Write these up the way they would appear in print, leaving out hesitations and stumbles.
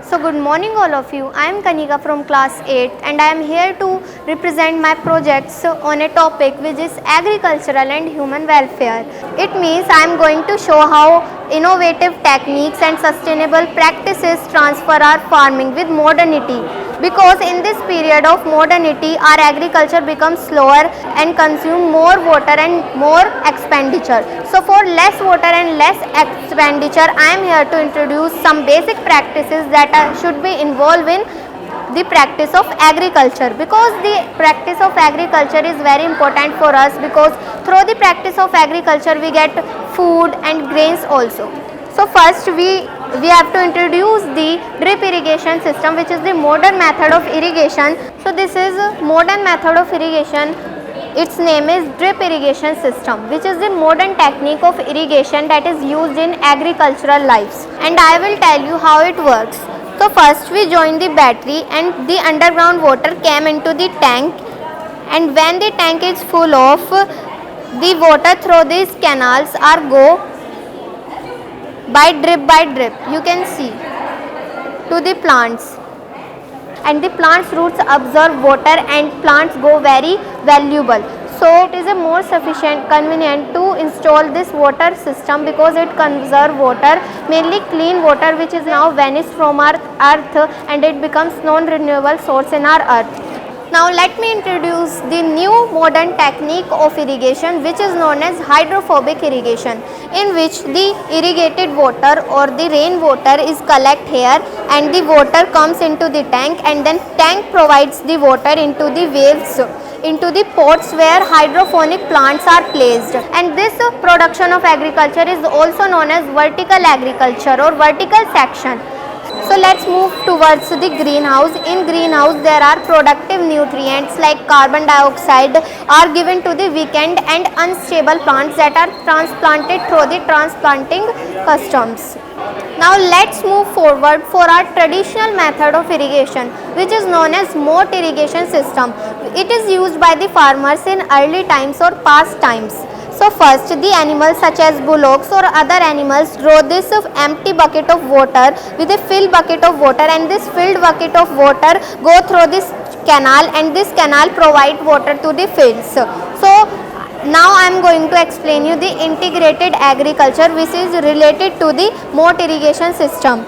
So good morning all of you. I am Kanika from class 8 and I am here to represent my projects on a topic which is agricultural and human welfare. It means I am going to show how innovative techniques and sustainable practices transfer our farming with modernity. Because in this period of modernity, our agriculture becomes slower and consume more water and more expenditure. So for less water and less expenditure, I am here to introduce some basic practices that should be involved in the practice of agriculture, because the practice of agriculture is very important for us, because through the practice of agriculture we get food and grains also. So first we have to introduce the drip irrigation system, which is the modern method of irrigation. So this is a modern method of irrigation. Its name is drip irrigation system, which is the modern technique of irrigation that is used in agricultural lives. And I will tell you how it works. So first we join the battery and the underground water came into the tank, and when the tank is full of, the water through these canals are go by drip you can see to the plants, and the plants roots absorb water and plants go very valuable. So it is a more convenient to install this water system, because it conserve water, mainly clean water, which is now vanished from our earth and it becomes non-renewable source in our earth. Now let me introduce the new modern technique of irrigation, which is known as hydroponic irrigation, in which the irrigated water or the rainwater is collected here and the water comes into the tank, and then tank provides the water into the waves, into the pots where hydroponic plants are placed. And this production of agriculture is also known as vertical agriculture or vertical section. So let's move towards the greenhouse. In greenhouse there are productive nutrients like carbon dioxide are given to the weakened and unstable plants that are transplanted through the transplanting customs. Now let's move forward for our traditional method of irrigation, which is known as moat irrigation system. It is used by the farmers in early times or past times. So first the animals such as bullocks or other animals draw this empty bucket of water with a filled bucket of water, and this filled bucket of water go through this canal, and this canal provide water to the fields. So now I am going to explain you the integrated agriculture, which is related to the moat irrigation system.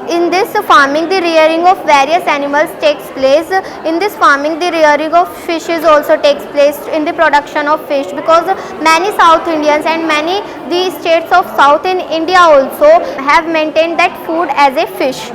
In this farming, the rearing of various animals takes place. In this farming, the rearing of fishes also takes place in the production of fish, because many South Indians and many the states of South in India also have maintained that food as a fish.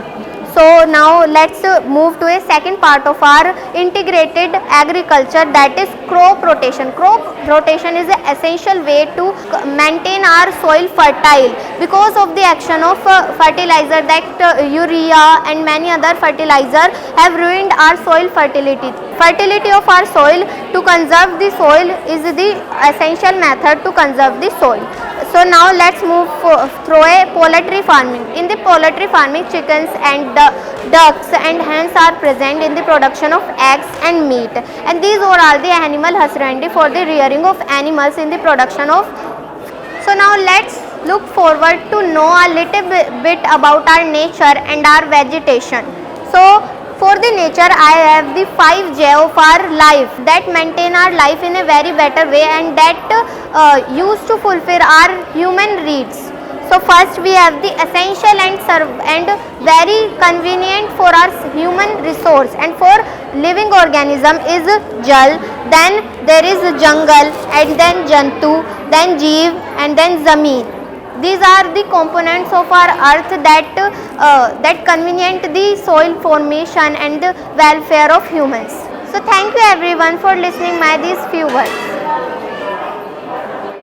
So now let's move to a second part of our integrated agriculture, that is crop rotation. Crop rotation is an essential way to maintain our soil fertile, because of the action of fertilizer, that urea and many other fertilizer have ruined our soil fertility. Fertility of our soil, to conserve the soil is the essential method to conserve the soil. So now let's move through a poultry farming. In the poultry farming, chickens and ducks and hens are present in the production of eggs and meat, and these are all the animal husbandry for the rearing of animals in the production of. So now let's look forward to know a little bit about our nature and our vegetation. So for the nature, I have the 5J of our life that maintain our life in a very better way, and that used to fulfill our human needs. So first we have the essential and very convenient for our human resource and for living organism is jal, then there is jungle, and then jantu, then jeev, and then zameen. These are the components of our earth that convenient the soil formation and the welfare of humans. So thank you everyone for listening my these few words.